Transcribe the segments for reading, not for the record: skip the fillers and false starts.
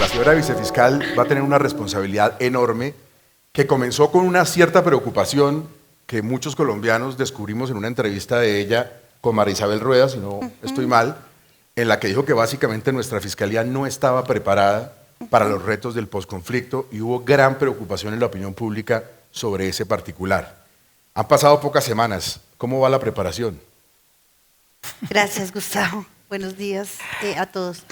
señora vicefiscal va a tener una responsabilidad enorme que comenzó con una cierta preocupación que muchos colombianos descubrimos en una entrevista de ella con María Isabel Rueda, si no estoy mal, en la que dijo que básicamente nuestra fiscalía no estaba preparada para los retos del posconflicto y hubo gran preocupación en la opinión pública sobre ese particular. Han pasado pocas semanas. ¿Cómo va la preparación? Gracias, Gustavo. Buenos días a todos.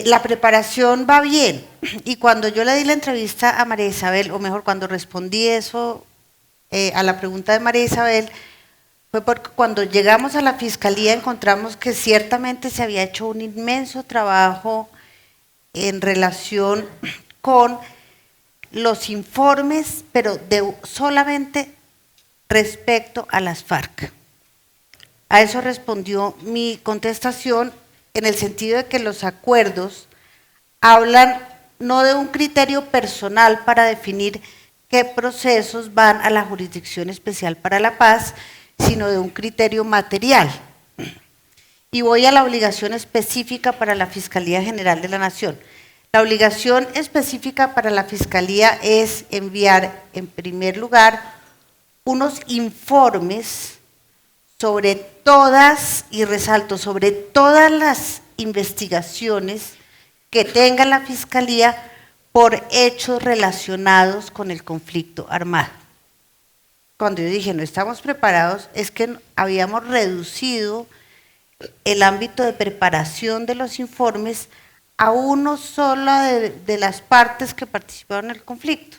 La preparación va bien y cuando yo le di la entrevista a María Isabel, o mejor, cuando respondí eso a la pregunta de María Isabel, fue porque cuando llegamos a la Fiscalía encontramos que ciertamente se había hecho un inmenso trabajo en relación con los informes, pero solamente respecto a las FARC. A eso respondió mi contestación en el sentido de que los acuerdos hablan no de un criterio personal para definir qué procesos van a la Jurisdicción Especial para la Paz, sino de un criterio material. Y voy a la obligación específica para la Fiscalía General de la Nación. La obligación específica para la Fiscalía es enviar, en primer lugar, unos informes sobre todas, y resalto, sobre todas las investigaciones que tenga la Fiscalía por hechos relacionados con el conflicto armado. Cuando yo dije no estamos preparados, es que habíamos reducido el ámbito de preparación de los informes a uno solo de las partes que participaron en el conflicto,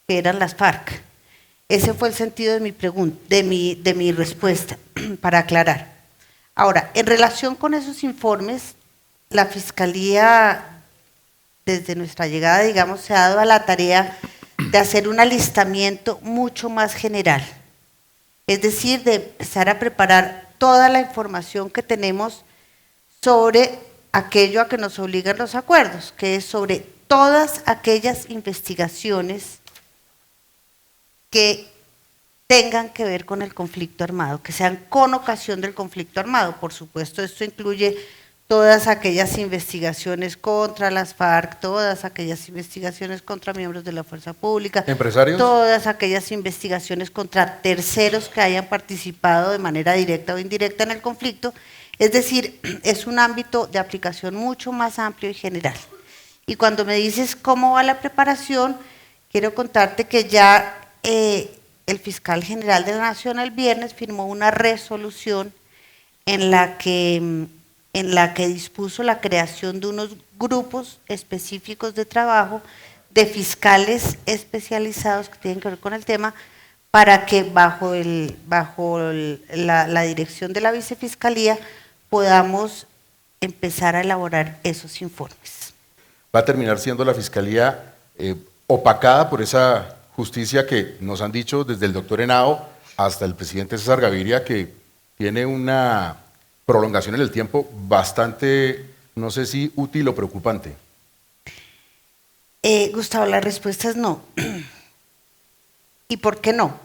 que eran las FARC. Ese fue el sentido de mi pregunta, de mi respuesta, para aclarar. Ahora, en relación con esos informes, la Fiscalía, desde nuestra llegada, digamos, se ha dado a la tarea de hacer un alistamiento mucho más general. Es decir, de empezar a preparar toda la información que tenemos sobre aquello a que nos obligan los acuerdos, que es sobre todas aquellas investigaciones que tengan que ver con el conflicto armado, que sean con ocasión del conflicto armado. Por supuesto, esto incluye todas aquellas investigaciones contra las FARC, todas aquellas investigaciones contra miembros de la fuerza pública, ¿empresarios? Todas aquellas investigaciones contra terceros que hayan participado de manera directa o indirecta en el conflicto. Es decir, es un ámbito de aplicación mucho más amplio y general. Y cuando me dices cómo va la preparación, quiero contarte que ya el fiscal general de la Nación el viernes firmó una resolución en la que dispuso la creación de unos grupos específicos de trabajo de fiscales especializados que tienen que ver con el tema, para que bajo la dirección de la vicefiscalía podamos empezar a elaborar esos informes. ¿Va a terminar siendo la fiscalía opacada por esa justicia que nos han dicho desde el doctor Henao hasta el presidente César Gaviria, que tiene una prolongación en el tiempo bastante, no sé si útil o preocupante? Gustavo, la respuesta es no. ¿Y por qué no?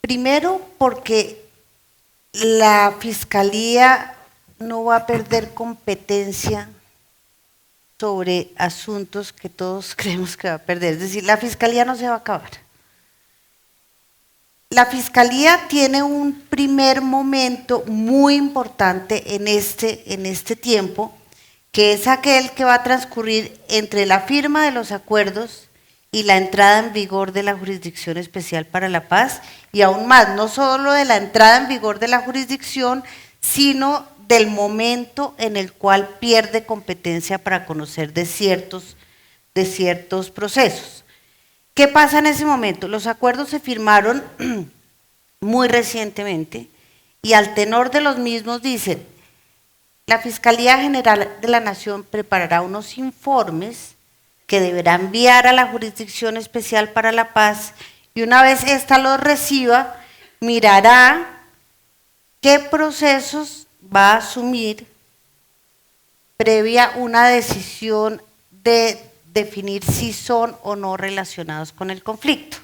Primero, porque la Fiscalía no va a perder competencia sobre asuntos que todos creemos que va a perder. Es decir, la Fiscalía no se va a acabar. La Fiscalía tiene un primer momento muy importante en este tiempo, que es aquel que va a transcurrir entre la firma de los acuerdos y la entrada en vigor de la Jurisdicción Especial para la Paz, y aún más, no solo de la entrada en vigor de la jurisdicción, sino del momento en el cual pierde competencia para conocer de ciertos procesos. ¿Qué pasa en ese momento? Los acuerdos se firmaron muy recientemente y al tenor de los mismos dicen: la Fiscalía General de la Nación preparará unos informes que deberá enviar a la Jurisdicción Especial para la Paz, y una vez ésta los reciba, mirará qué procesos va a asumir previa una decisión de definir si son o no relacionados con el conflicto.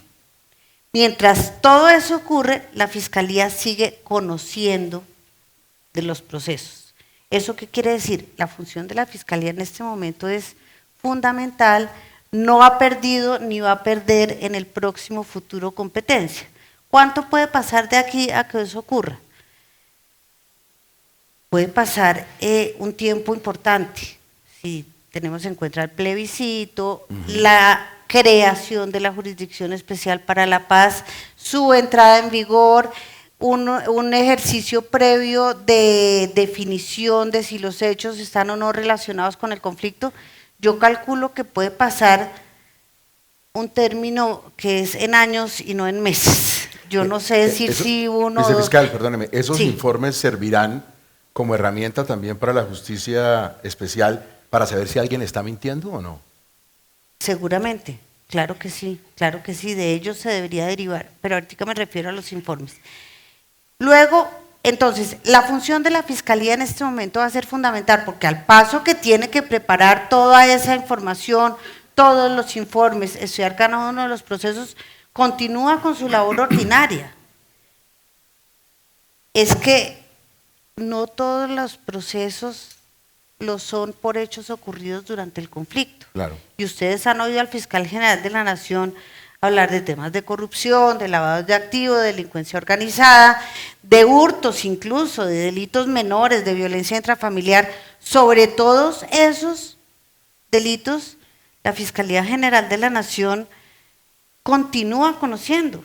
Mientras todo eso ocurre, la Fiscalía sigue conociendo de los procesos. ¿Eso qué quiere decir? La función de la Fiscalía en este momento es fundamental, no ha perdido ni va a perder en el próximo futuro competencia. ¿Cuánto puede pasar de aquí a que eso ocurra? Puede pasar un tiempo importante, si tenemos en cuenta el plebiscito, la creación de la Jurisdicción Especial para la Paz, su entrada en vigor, un ejercicio previo de definición de si los hechos están o no relacionados con el conflicto. Yo calculo que puede pasar un término que es en años y no en meses. Yo no sé decir si uno... Vicefiscal, perdóneme, ¿esos Sí. informes servirán como herramienta también para la justicia especial para saber si alguien está mintiendo o no? Seguramente, claro que sí, de ellos se debería derivar, pero ahorita me refiero a los informes. Luego, entonces, la función de la Fiscalía en este momento va a ser fundamental, porque al paso que tiene que preparar toda esa información, todos los informes, estudiar cada uno de los procesos, continúa con su labor ordinaria. Es que no todos los procesos lo son por hechos ocurridos durante el conflicto. Claro. Y ustedes han oído al fiscal general de la Nación hablar de temas de corrupción, de lavado de activos, de delincuencia organizada, de hurtos incluso, de delitos menores, de violencia intrafamiliar. Sobre todos esos delitos, la Fiscalía General de la Nación continúa conociendo.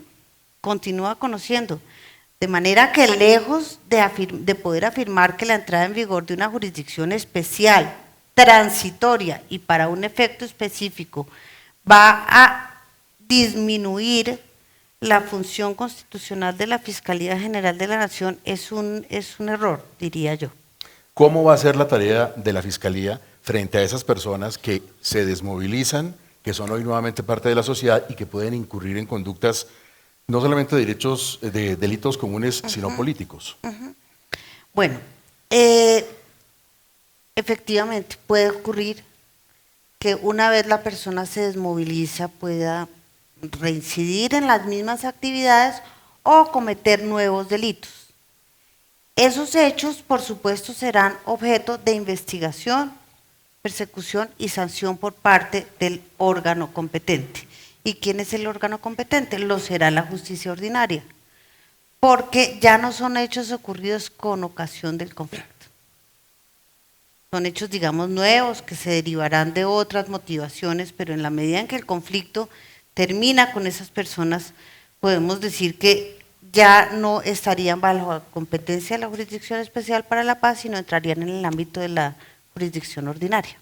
De manera que lejos de poder afirmar que la entrada en vigor de una jurisdicción especial, transitoria y para un efecto específico va a disminuir la función constitucional de la Fiscalía General de la Nación, es un error, diría yo. ¿Cómo va a ser la tarea de la Fiscalía frente a esas personas que se desmovilizan, que son hoy nuevamente parte de la sociedad y que pueden incurrir en conductas no solamente de delitos comunes, sino políticos? Bueno, efectivamente puede ocurrir que una vez la persona se desmoviliza pueda reincidir en las mismas actividades o cometer nuevos delitos. Esos hechos, por supuesto, serán objeto de investigación, persecución y sanción por parte del órgano competente. ¿Y quién es el órgano competente? Lo será la justicia ordinaria, porque ya no son hechos ocurridos con ocasión del conflicto. Son hechos, digamos, nuevos que se derivarán de otras motivaciones, pero en la medida en que el conflicto termina con esas personas, podemos decir que ya no estarían bajo la competencia de la Jurisdicción Especial para la Paz, sino entrarían en el ámbito de la jurisdicción ordinaria.